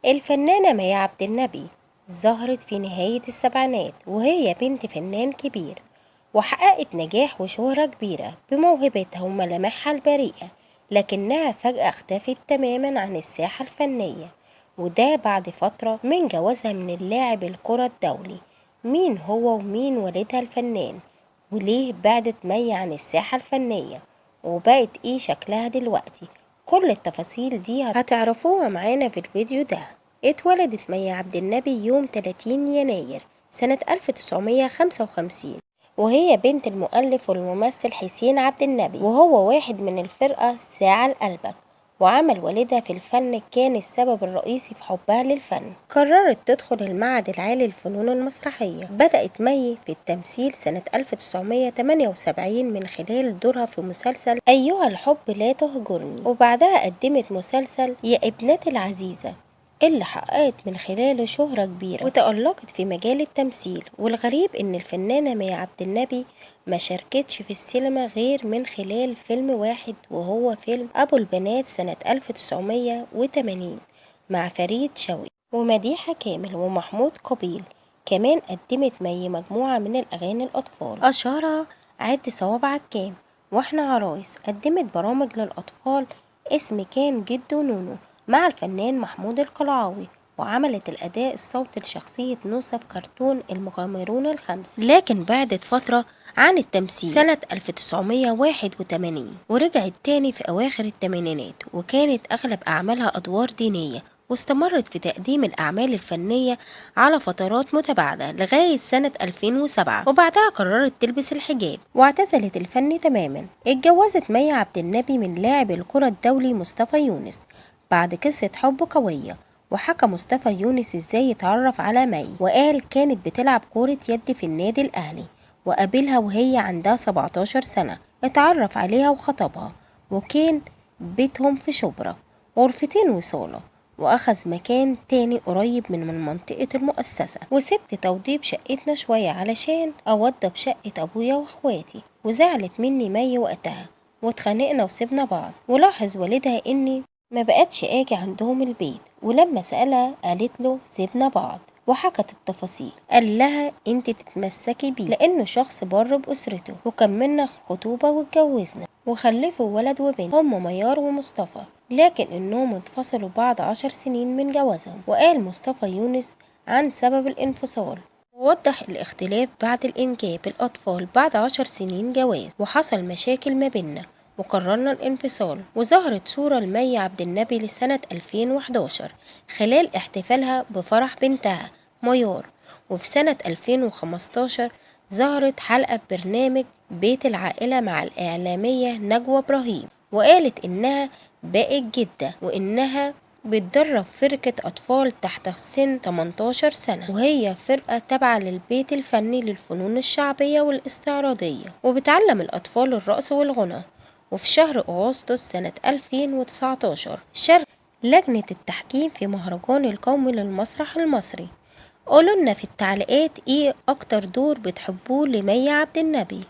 الفنانة مي عبد النبي ظهرت في نهاية السبعينات وهي بنت فنان كبير، وحققت نجاح وشهرة كبيرة بموهبتها وملامحها البريئة، لكنها فجأة اختفت تماما عن الساحة الفنية، وده بعد فترة من جوازها من اللاعب الكرة الدولي. مين هو ومين والدها الفنان؟ وليه بعدت مي عن الساحة الفنية؟ وبقت ايه شكلها دلوقتي؟ كل التفاصيل دي هتعرفوها معانا في الفيديو ده. اتولدت مي عبد النبي يوم 30 يناير سنة 1955، وهي بنت المؤلف والممثل حسين عبد النبي، وهو واحد من الفرقة ساعة لقلبك. وعمل والدها في الفن كان السبب الرئيسي في حبها للفن. قررت تدخل المعهد العالي للفنون المسرحية. بدأت مي في التمثيل سنة 1978 من خلال دورها في مسلسل أيها الحب لا تهجرني، وبعدها قدمت مسلسل يا ابنتي العزيزة اللي حققت من خلاله شهرة كبيرة وتألقت في مجال التمثيل. والغريب إن الفنانة مي عبد النبي ما شاركتش في السينما غير من خلال فيلم واحد، وهو فيلم أبو البنات سنة 1980 مع فريد شوقي ومديحة كامل ومحمود قبيل. كمان قدمت مي مجموعة من الأغاني الأطفال، أشهرها عد صوابعك كام، واحنا عرايس. قدمت برامج للأطفال اسم كان جدو نونو مع الفنان محمود القلعاوي، وعملت الأداء الصوتي لشخصية نوسة في كرتون المغامرون الخمسة. لكن بعدت فترة عن التمثيل سنة 1981 ورجعت تاني في أواخر الثمانينات، وكانت أغلب أعمالها أدوار دينية، واستمرت في تقديم الأعمال الفنية على فترات متباعدة لغاية سنة 2007، وبعدها قررت تلبس الحجاب واعتزلت الفن تماما. اتجوزت مي عبد النبي من لاعب الكرة الدولي مصطفى يونس بعد قصة حب قوية. وحكى مصطفى يونس ازاي اتعرف على مي، وقال كانت بتلعب كرة يد في النادي الأهلي، وقابلها وهي عندها 17 سنة، اتعرف عليها وخطبها، وكان بيتهم في شبرا غرفتين وصالة، وأخذ مكان تاني قريب من منطقة المؤسسة. وسبت توضيب شقتنا شوية علشان أوضب شقة أبويا وأخواتي، وزعلت مني مي وقتها واتخانقنا وسبنا بعض. ولاحظ والدها إني ما بقتش اجي عندهم البيت، ولما سألها قالت له سيبنا بعض، وحكت التفاصيل. قال لها انت تتمسكي بيه لانه شخص بر بأسرته، وكملنا خطوبة واتجوزنا وخلفوا ولد وبنت هم ميار ومصطفى، لكن انهم انفصلوا بعد 10 سنين من جوازهم. وقال مصطفى يونس عن سبب الانفصال، ووضح الاختلاف بعد الإنجاب الأطفال بعد 10 سنين جواز، وحصل مشاكل ما بيننا وقررنا الانفصال. وظهرت صورة لمي عبد النبي لسنة 2011 خلال احتفالها بفرح بنتها ميار. وفي سنة 2015 ظهرت حلقة في برنامج بيت العائلة مع الإعلامية نجوى إبراهيم، وقالت إنها بقت جدة وإنها بتدرب فرقة أطفال تحت سن 18 سنة، وهي فرقة تابعة للبيت الفني للفنون الشعبية والاستعراضية، وبتعلم الأطفال الرقص والغنى. وفي شهر أغسطس سنة 2019 شارك لجنة التحكيم في مهرجان القومي للمسرح المصري. قولولنا في التعليقات ايه أكتر دور بتحبوه لمي عبد النبي.